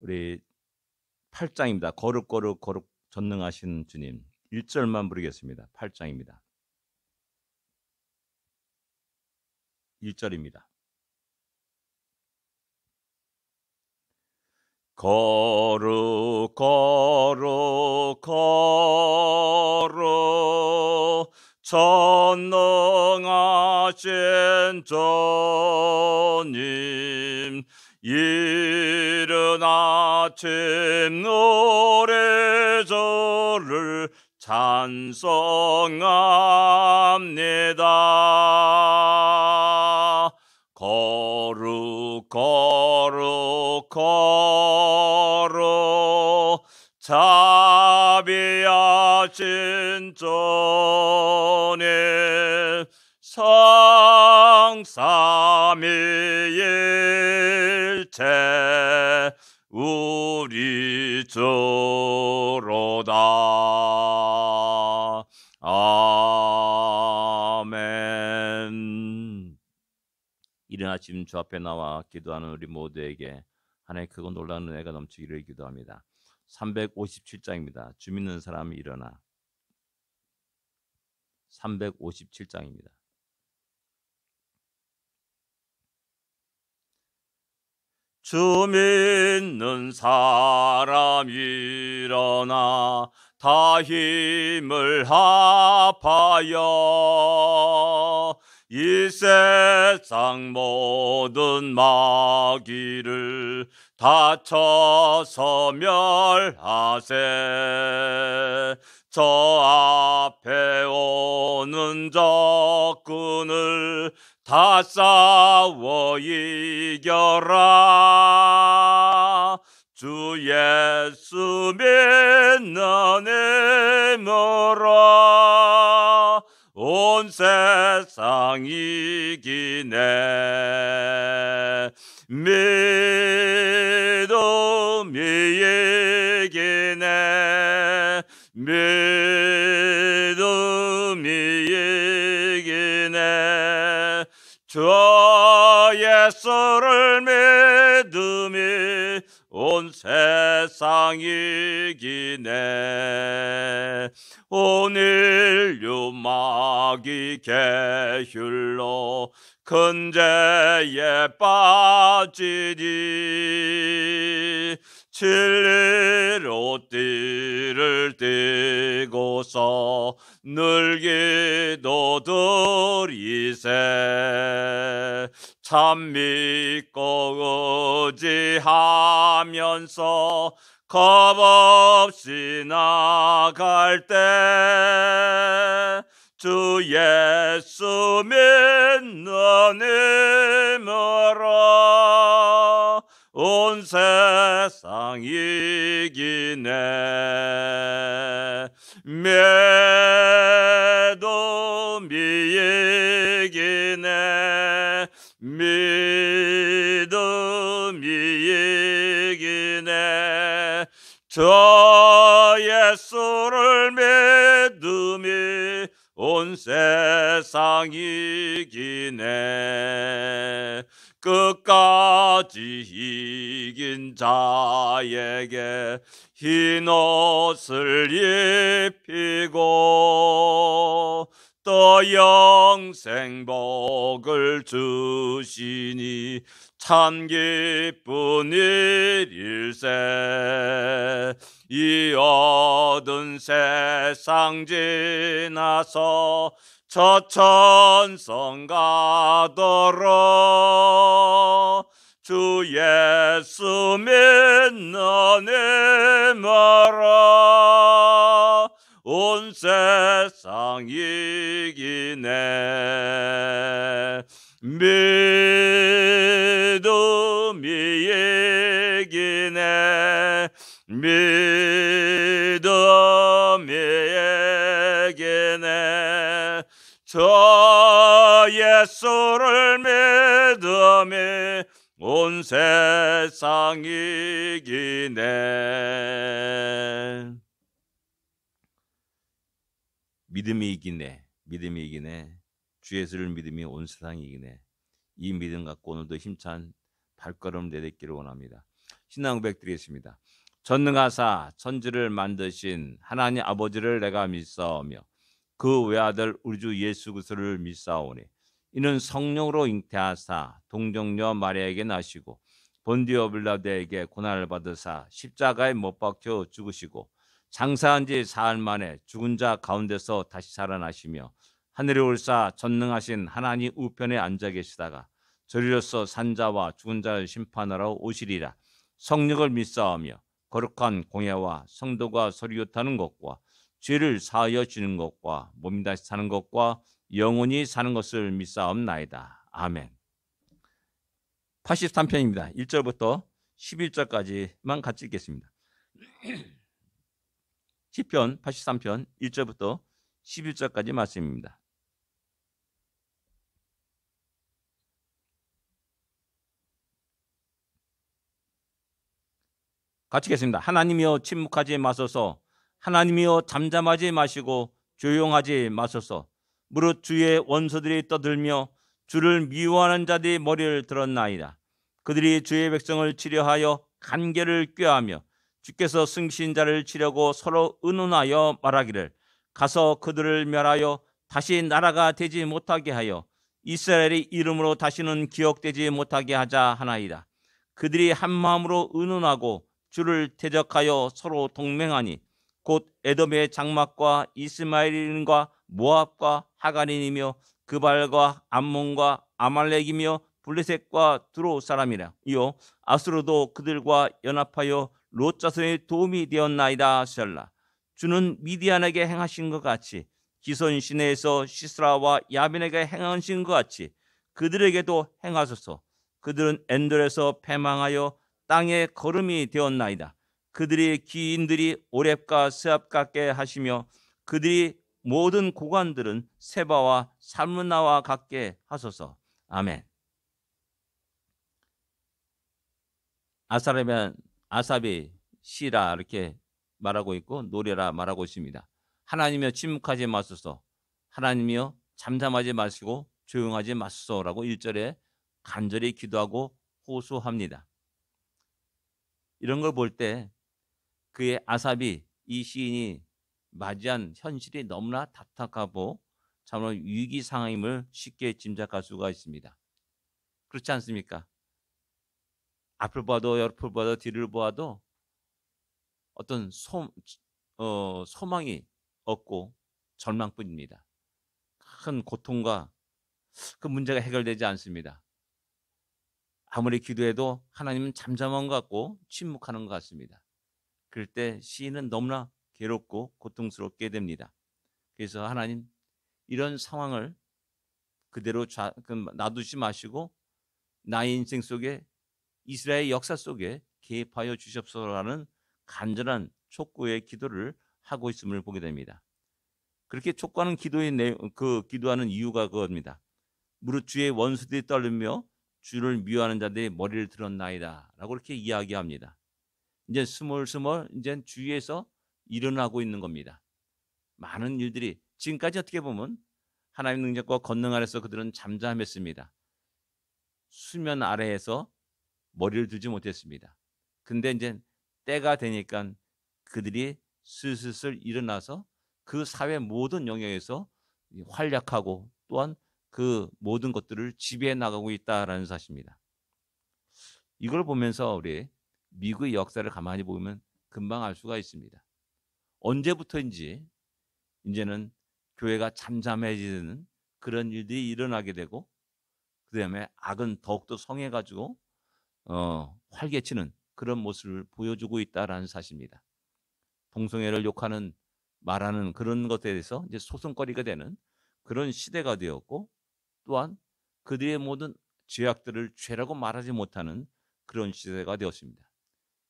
우리 8장입니다. 거룩 전능하신 주님. 1절만 부르겠습니다. 8장입니다. 1절입니다. 거룩 전능하신 주님, 이른 아침 노래절을 찬송합니다. 거룩 자비하신 주님, 성삼위일체 우리 주로다. 아멘. 이른 아침 주 앞에 나와 기도하는 우리 모두에게 하나님의 크고 놀라운 은혜가 넘치기를 기도합니다. 357장입니다. 주 믿는 사람이 일어나. 357장입니다. 주 믿는 사람 일어나 다 힘을 합하여 이 세상 모든 마귀를 다쳐서 멸하세. 저 앞에 오는 적군을 다 싸워 이겨라. 주 예수 믿는 힘으로 온 세상 이기네. 믿음이 이기네. 믿음이 이기네. 주 예수를 믿음이 온 세상 이기네. 온 인류 마귀 계율로 큰 죄에 빠지니 진리로 띠를 띠고서 늘 기도드리세. 참 믿고 의지하면서 겁없이 나갈 때 주 예수 믿는 힘으로 온 세상 이기네. 믿음이 이기네. 믿음이 이기네. 저 예수를 믿음이 온 세상 이기네. 끝까지 이긴 자에게 흰 옷을 입히고 또 영생 복을 주시니 참 기쁜 일일세. 이 얻은 세상 지나서 저 천성 가도록 주 예수 믿는 힘으로 온 세상 이기네. 믿음이 이기네. 믿음이 이기네. 저 예수를 믿음이 온 세상 이기네. 믿음이 이기네. 믿음이 이기네. 주 예수를 믿음이 온 세상 이기네. 이 믿음 갖고 오늘도 힘찬 발걸음 내딛기를 원합니다. 신앙 고백 드리겠습니다. 전능하사 천지를 만드신 하나님 아버지를 내가 믿사오며 그 외아들 우리 주 예수 그리스도를 믿사오니 이는 성령으로 잉태하사 동정녀 마리아에게 나시고 본디오 빌라도에게 고난을 받으사 십자가에 못 박혀 죽으시고 장사한 지 사흘 만에 죽은 자 가운데서 다시 살아나시며 하늘에 올사 전능하신 하나님 우편에 앉아 계시다가 저리로서 산자와 죽은 자를 심판하러 오시리라. 성령을 믿사오며 거룩한 공예와 성도가 서리교타는 것과 죄를 사하여 주는 것과 몸이 다시 사는 것과 영원히 사는 것을 믿사옵나이다. 아멘. 83편입니다. 1절부터 11절까지만 같이 읽겠습니다. 시편 83편 1절부터 11절까지 말씀입니다. 같이 읽겠습니다. 하나님이여 침묵하지 마소서. 하나님이여 잠잠하지 마시고 조용하지 마소서. 무릇 주의 원수들이 떠들며 주를 미워하는 자들이 머리를 들었나이다. 그들이 주의 백성을 치려하여 간계를 꾀하며 주께서 승신 자를 치려고 서로 의논하여 말하기를 가서 그들을 멸하여 다시 나라가 되지 못하게 하여 이스라엘의 이름으로 다시는 기억되지 못하게 하자 하나이다. 그들이 한 마음으로 의논하고 주를 대적하여 서로 동맹하니 곧 에돔의 장막과 이스마엘인과 모압과 하간인이며 그발과 암몬과 아말렉이며 블레셋과 두로 사람이라. 이어 아수르도 그들과 연합하여 롯 자손의 도움이 되었나이다. 셀라. 주는 미디안에게 행하신 것 같이 기손 시내에서 시스라와 야빈에게 행하신 것 같이 그들에게도 행하소서. 그들은 엔돌에서 패망하여 땅에 거름이 되었나이다. 그들의 기인들이 오렙과 스압 같게 하시며 그들이 모든 고관들은 세바와 살문나와 같게 하소서. 아멘. 아삽이 시라 이렇게 말하고 있고 노래라 말하고 있습니다. 하나님이여 침묵하지 마소서. 하나님이여 잠잠하지 마시고 조용하지 마소서라고 1절에 간절히 기도하고 호소합니다. 이런 걸 볼 때 그의 아삽이 이 시인이 맞이한 현실이 너무나 답답하고 참으로 위기 상황임을 쉽게 짐작할 수가 있습니다. 그렇지 않습니까? 앞을 봐도 옆을 봐도 뒤를 보아도 어떤 소망이 없고 절망뿐입니다. 큰 고통과 그 문제가 해결되지 않습니다. 아무리 기도해도 하나님은 잠잠한 것 같고 침묵하는 것 같습니다. 그럴 때 시인은 너무나 괴롭고 고통스럽게 됩니다. 그래서 하나님 이런 상황을 그대로 놔두지 마시고 나의 인생 속에 이스라엘 역사 속에 개입하여 주십소서라는 간절한 촉구의 기도를 하고 있음을 보게 됩니다. 그렇게 촉구하는 기도하는 이유가 그겁니다. 무릇 주의 원수들이 떨리며 주를 미워하는 자들이 머리를 들었나이다 라고 이렇게 이야기합니다. 이제 스멀스멀 이제 주위에서 일어나고 있는 겁니다. 많은 일들이 지금까지 어떻게 보면 하나님의 능력과 권능 아래서 그들은 잠잠했습니다. 수면 아래에서 머리를 들지 못했습니다. 근데 이제 때가 되니까 그들이 슬슬 일어나서 그 사회 모든 영역에서 활약하고 또한 그 모든 것들을 지배해 나가고 있다라는 사실입니다. 이걸 보면서 우리 미국의 역사를 가만히 보면 금방 알 수가 있습니다. 언제부터인지 이제는 교회가 잠잠해지는 그런 일들이 일어나게 되고 그다음에 악은 더욱더 성해가지고 활개치는 그런 모습을 보여주고 있다라는 사실입니다. 동성애를 욕하는 말하는 그런 것에 대해서 이제 소송거리가 되는 그런 시대가 되었고 또한 그들의 모든 죄악들을 죄라고 말하지 못하는 그런 시대가 되었습니다.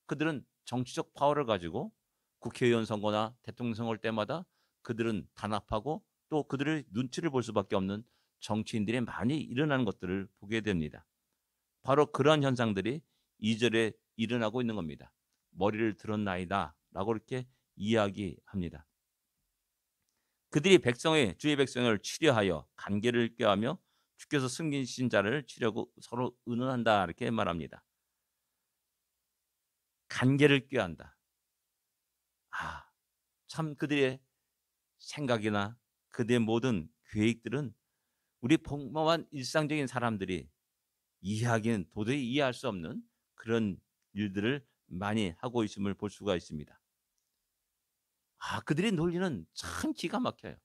그들은 정치적 파워를 가지고 국회의원 선거나 대통령 선거 때마다 그들은 단합하고 또 그들의 눈치를 볼 수밖에 없는 정치인들이 많이 일어나는 것들을 보게 됩니다. 바로 그러한 현상들이 2절에 일어나고 있는 겁니다. 머리를 들었나이다 라고 이렇게 이야기합니다. 그들이 주의 백성을 치려하여 간계를 꾀하며 주께서 숨기신 자를 치려고 서로 의논한다 이렇게 말합니다. 관계를 꾀한다. 참 그들의 생각이나 그들의 모든 계획들은 우리 평범한 일상적인 사람들이 이해하기는 도저히 이해할 수 없는 그런 일들을 많이 하고 있음을 볼 수가 있습니다. 그들의 논리는 참 기가 막혀요.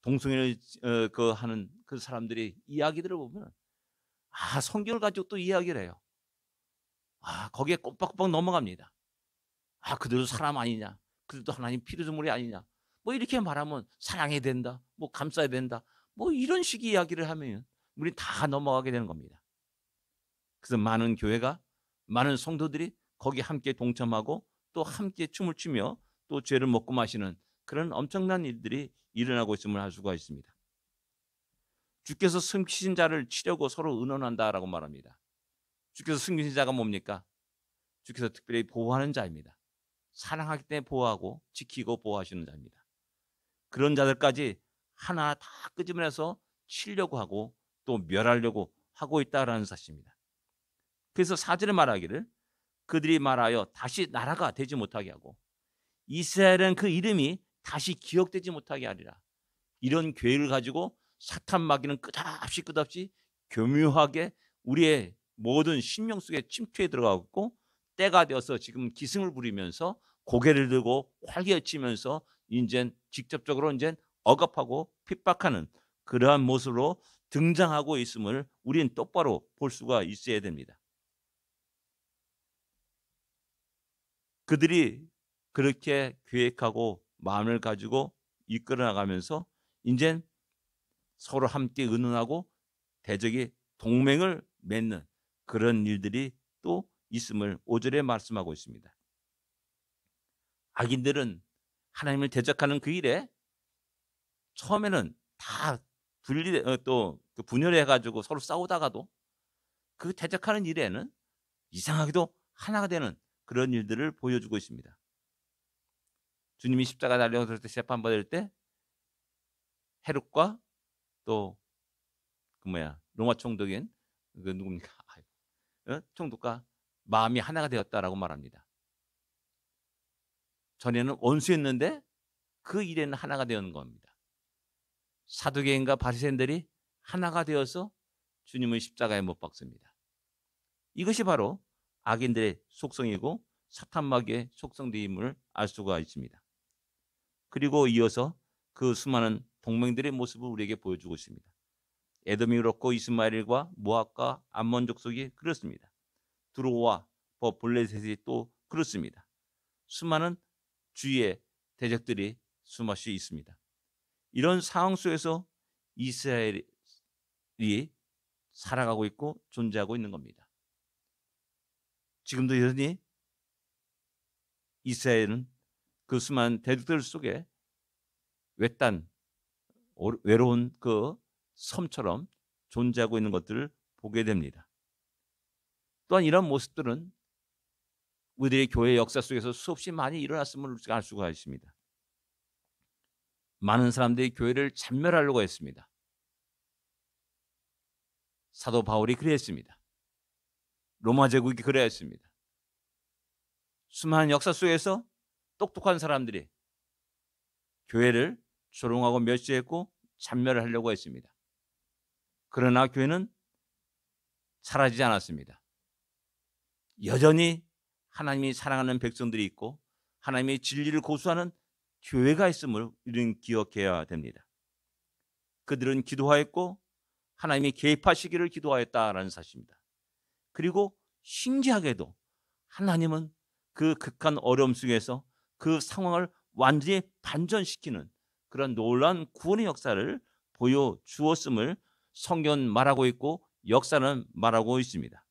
동성애를 하는 그 사람들의 이야기들을 보면 성경을 가지고 또 이야기를 해요. 거기에 꼬박꼬박 넘어갑니다. 그들도 사람 아니냐? 그들도 하나님 피조물이 아니냐? 뭐 이렇게 말하면 사랑해야 된다. 뭐 감싸야 된다. 뭐 이런 식의 이야기를 하면 우리 다 넘어가게 되는 겁니다. 그래서 많은 교회가 많은 성도들이 거기 함께 동참하고 또 함께 춤을 추며 또 죄를 먹고 마시는 그런 엄청난 일들이 일어나고 있음을 알 수가 있습니다. 주께서 숨기신 자를 치려고 서로 의논한다라고 말합니다. 주께서 숨기신 자가 뭡니까? 주께서 특별히 보호하는 자입니다. 사랑하기 때문에 보호하고 지키고 보호하시는 자입니다. 그런 자들까지 하나 다 끄집어내서 치려고 하고 또 멸하려고 하고 있다라는 사실입니다. 그래서 4절에 말하기를 그들이 말하여 다시 나라가 되지 못하게 하고 이스라엘은 그 이름이 다시 기억되지 못하게 하리라. 이런 계획을 가지고 사탄 마귀는 끝없이 교묘하게 우리의 모든 심령 속에 침투해 들어가고 때가 되어서 지금 기승을 부리면서 고개를 들고 활개치면서 이제 직접적으로 이제 억압하고 핍박하는 그러한 모습으로 등장하고 있음을 우리는 똑바로 볼 수가 있어야 됩니다. 그들이 그렇게 계획하고 마음을 가지고 이끌어 나가면서 이제 서로 함께 의논하고 대적의 동맹을 맺는 그런 일들이 또 있음을 5절에 말씀하고 있습니다. 악인들은 하나님을 대적하는 그 일에 처음에는 다 또 분열해 가지고 서로 싸우다가도 그 대적하는 일에는 이상하게도 하나가 되는 그런 일들을 보여주고 있습니다. 주님이 십자가 달려서 재판받을 때 헤롯과 또 로마 총독인 그 누굽니까? 총독과 마음이 하나가 되었다라고 말합니다. 전에는 원수였는데 그 일에는 하나가 되는 겁니다. 사두개인과 바리새인들이 하나가 되어서 주님을 십자가에 못 박습니다. 이것이 바로 악인들의 속성이고 사탄 마귀의 속성임을 알 수가 있습니다. 그리고 이어서 그 수많은 동맹들의 모습을 우리에게 보여주고 있습니다. 에돔이 그렇고 이스마엘과 모압과 암몬 족속이 그렇습니다. 두로와 블레셋이 또 그렇습니다. 수많은 주위의 대적들이 수없이 있습니다. 이런 상황 속에서 이스라엘이 살아가고 있고 존재하고 있는 겁니다. 지금도 여전히 이스라엘은 그 수많은 대적들 속에 외로운 그 섬처럼 존재하고 있는 것들을 보게 됩니다. 또한 이런 모습들은 우리들의 교회 역사 속에서 수없이 많이 일어났음을 알 수가 있습니다. 많은 사람들이 교회를 잔멸하려고 했습니다. 사도 바울이 그랬습니다. 로마 제국이 그랬습니다. 수많은 역사 속에서 똑똑한 사람들이 교회를 조롱하고 멸시했고 잔멸하려고 했습니다. 그러나 교회는 사라지지 않았습니다. 여전히 하나님이 사랑하는 백성들이 있고 하나님의 진리를 고수하는 교회가 있음을 우리는 기억해야 됩니다. 그들은 기도하였고 하나님이 개입하시기를 기도하였다라는 사실입니다. 그리고 신기하게도 하나님은 그 극한 어려움 속에서 그 상황을 완전히 반전시키는 그런 놀라운 구원의 역사를 보여주었음을 성경은 말하고 있고 역사는 말하고 있습니다.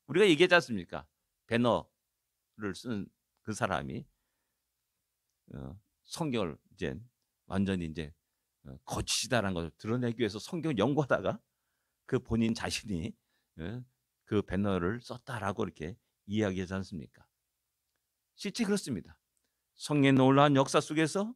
우리가 얘기하지 않습니까? 배너를 쓴 그 사람이 성경을 이제 완전히 이제 거치시다라는 것을 드러내기 위해서 성경을 연구하다가 그 본인 자신이 그 배너를 썼다라고 이렇게 이야기하지 않습니까? 실제 그렇습니다. 성경의 놀라운 역사 속에서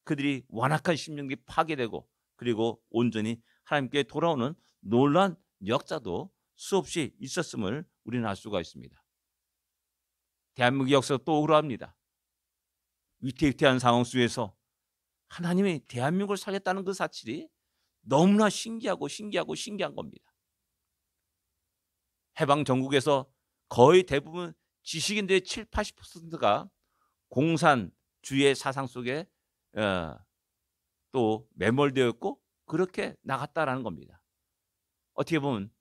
그들이 완악한 심령이 파괴되고 그리고 온전히 하나님께 돌아오는 놀라운 역사도 수없이 있었음을 우리는 알 수가 있습니다. 대한민국 역사가 또 억울합니다. 위태위태한 상황 속에서 하나님이 대한민국을 살렸다는 그 사실이 너무나 신기한 겁니다. 해방 전국에서 거의 대부분 지식인들의 7, 80%가 공산주의의 사상 속에 또 매몰되어 있고 그렇게 나갔다라는 겁니다. 어떻게 보면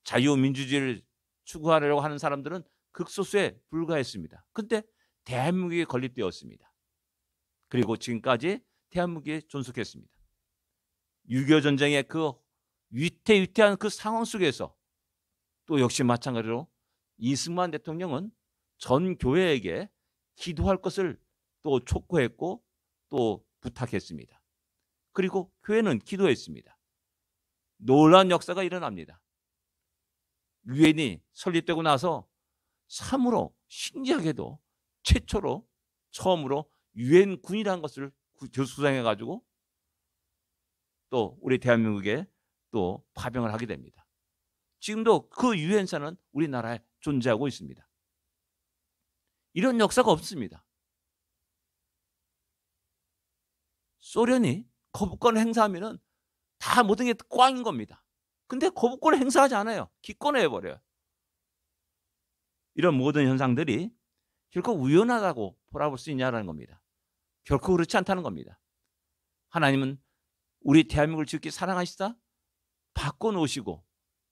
자유민주주의를 추구하려고 하는 사람들은 극소수에 불과했습니다. 그런데 대한민국에 건립되었습니다. 그리고 지금까지 대한민국이 존속했습니다. 6.25 전쟁의 그 위태위태한 그 상황 속에서 또 역시 마찬가지로 이승만 대통령은 전 교회에게 기도할 것을 또 촉구했고 또 부탁했습니다. 그리고 교회는 기도했습니다. 놀라운 역사가 일어납니다. 유엔이 설립되고 나서 참으로 신기하게도 최초로 처음으로 유엔 군이라는 것을 수상해 가지고 또 우리 대한민국에 또 파병을 하게 됩니다. 지금도 그 유엔사는 우리나라에 존재하고 있습니다. 이런 역사가 없습니다. 소련이 거부권을 행사하면은 다 모든 게 꽝인 겁니다. 근데 거부권을 행사하지 않아요. 기권해 버려요. 이런 모든 현상들이 결코 우연하다고 돌아볼 수 있냐라는 겁니다. 결코 그렇지 않다는 겁니다. 하나님은 우리 대한민국을 지극히 사랑하시다 바꿔놓으시고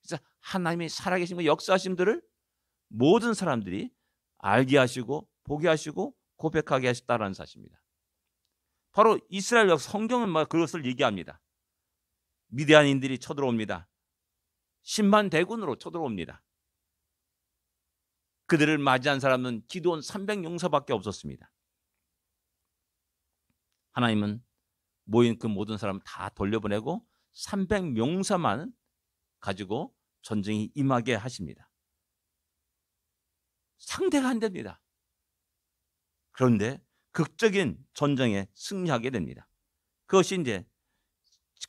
진짜 하나님이 살아계신 거 역사하신 분들을 모든 사람들이 알게 하시고 보게 하시고 고백하게 하셨다라는 사실입니다. 바로 이스라엘 성경은 그것을 얘기합니다. 미디안인들이 쳐들어옵니다. 10만 대군으로 쳐들어옵니다. 그들을 맞이한 사람은 기드온 300용사밖에 없었습니다. 하나님은 모인 그 모든 사람 다 돌려보내고 300용사만 가지고 전쟁이 임하게 하십니다. 상대가 안 됩니다. 그런데 극적인 전쟁에 승리하게 됩니다. 그것이 이제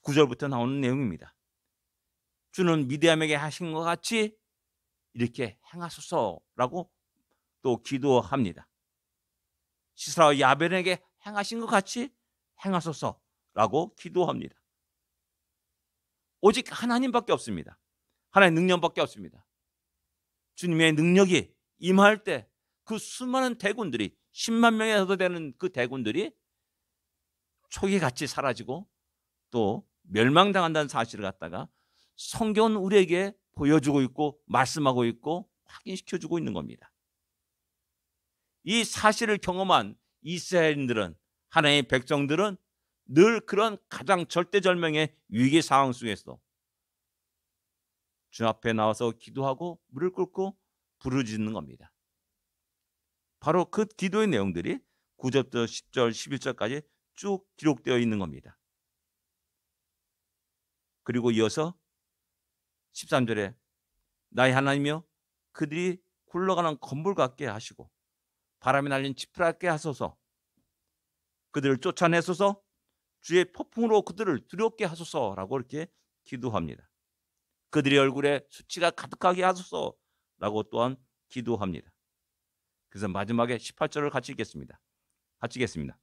9절부터 나오는 내용입니다. 주는 미디안에게 하신 것 같이 이렇게 행하소서라고 또 기도합니다. 시스라와 야벤에게 행하신 것 같이 행하소서라고 기도합니다. 오직 하나님밖에 없습니다. 하나님의 능력밖에 없습니다. 주님의 능력이 임할 때 그 수많은 대군들이 10만 명에서도 되는 그 대군들이 초기같이 사라지고 또 멸망당한다는 사실을 갖다가 성경은 우리에게 보여주고 있고 말씀하고 있고 확인시켜주고 있는 겁니다. 이 사실을 경험한 이스라엘인들은 하나님의 백성들은 늘 그런 가장 절대절명의 위기 상황 속에서 주 앞에 나와서 기도하고 무릎 꿇고 부르짖는 겁니다. 바로 그 기도의 내용들이 9절부터 10절, 11절까지 쭉 기록되어 있는 겁니다. 그리고 이어서 13절에 나의 하나님이여 그들이 굴러가는 건물 같게 하시고 바람이 날린 지푸라 같게 하소서. 그들을 쫓아내소서. 주의 폭풍으로 그들을 두렵게 하소서라고 이렇게 기도합니다. 그들의 얼굴에 수치가 가득하게 하소서라고 또한 기도합니다. 그래서 마지막에 18절을 같이 읽겠습니다. 같이 읽겠습니다.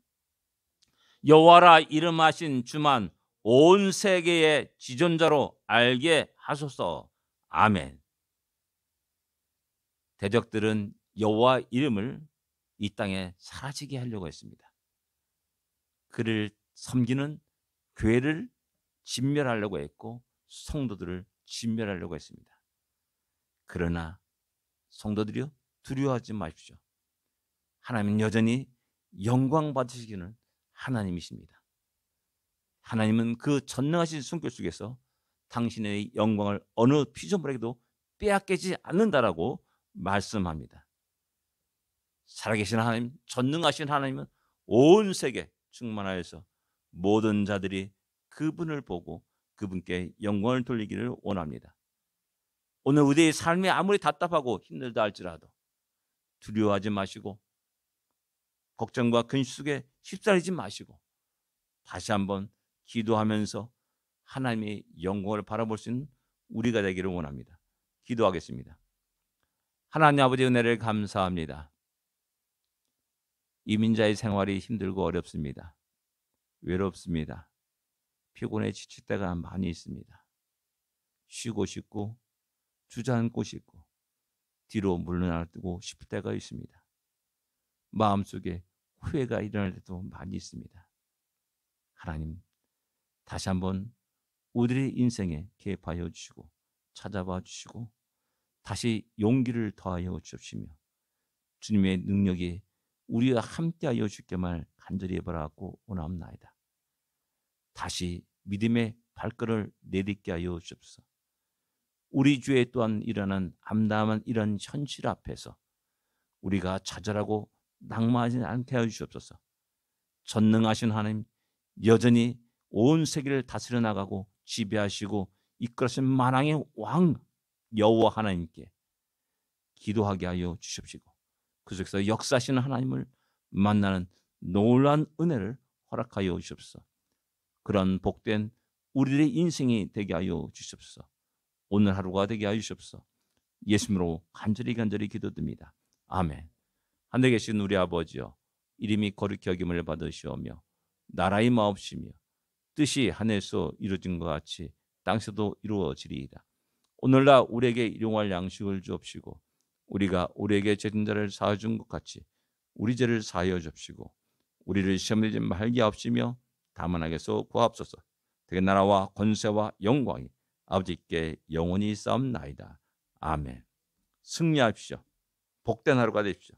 여호와라 이름하신 주만 온 세계의 지존자로 알게 하소서. 아멘. 대적들은 여호와 이름을 이 땅에 사라지게 하려고 했습니다. 그를 섬기는 교회를 진멸하려고 했고 성도들을 진멸하려고 했습니다. 그러나 성도들이여 두려워하지 마십시오. 하나님은 여전히 영광 받으시기는 하나님이십니다. 하나님은 그 전능하신 숨결 속에서 당신의 영광을 어느 피조물에게도 빼앗기지 않는다라고 말씀합니다. 살아계신 하나님, 전능하신 하나님은 온 세계 충만하여서 모든 자들이 그분을 보고 그분께 영광을 돌리기를 원합니다. 오늘 우리의 삶이 아무리 답답하고 힘들다 할지라도 두려워하지 마시고 걱정과 근심 속에 휩싸이지 마시고 다시 한번 기도하면서 하나님의 영광을 바라볼 수 있는 우리가 되기를 원합니다. 기도하겠습니다. 하나님 아버지 은혜를 감사합니다. 이민자의 생활이 힘들고 어렵습니다. 외롭습니다. 피곤해 지칠 때가 많이 있습니다. 쉬고 싶고 주저앉고 싶고 뒤로 물러나고 싶을 때가 있습니다. 마음속에 후회가 일어날 때도 많이 있습니다. 하나님, 다시 한번 우리의 인생에 개입하여 주시고 찾아봐 주시고 다시 용기를 더하여 주옵시며 주님의 능력이 우리와 함께하여 주께만 간절히 바라고 원합나이다. 다시 믿음의 발걸음을 내딛게 하여 주옵소서. 우리 주에 또한 일어난 암담한 이런 현실 앞에서 우리가 좌절하고 낙마하지 않게 하여 주옵소서. 전능하신 하나님, 여전히 온 세계를 다스려 나가고 지배하시고 이끌으신 만왕의 왕 여호와 하나님께 기도하게 하여 주십시고 그 속에서 역사하시는 하나님을 만나는 놀라운 은혜를 허락하여 주옵소서. 그런 복된 우리의 인생이 되게 하여 주십소서. 오늘 하루가 되게 하여 주십소서. 예수님으로 간절히 기도드립니다. 아멘. 하늘에 계신 우리 아버지여, 이름이 거룩히 여김을 받으시오며 나라의 마옵시며 뜻이 하늘에서 이루어진 것 같이 땅에서도 이루어지리이다. 오늘날 우리에게 일용할 양식을 주옵시고 우리가 우리에게 죄진 자를 사하여 준 것 같이 우리 죄를 사하여 주옵시고 우리를 시험에 들지 말게 하옵시며 다만 악에서 구하옵소서. 되게 나라와 권세와 영광이 아버지께 영원히 싸움나이다. 아멘. 승리하십시오. 복된 하루가 되십시오.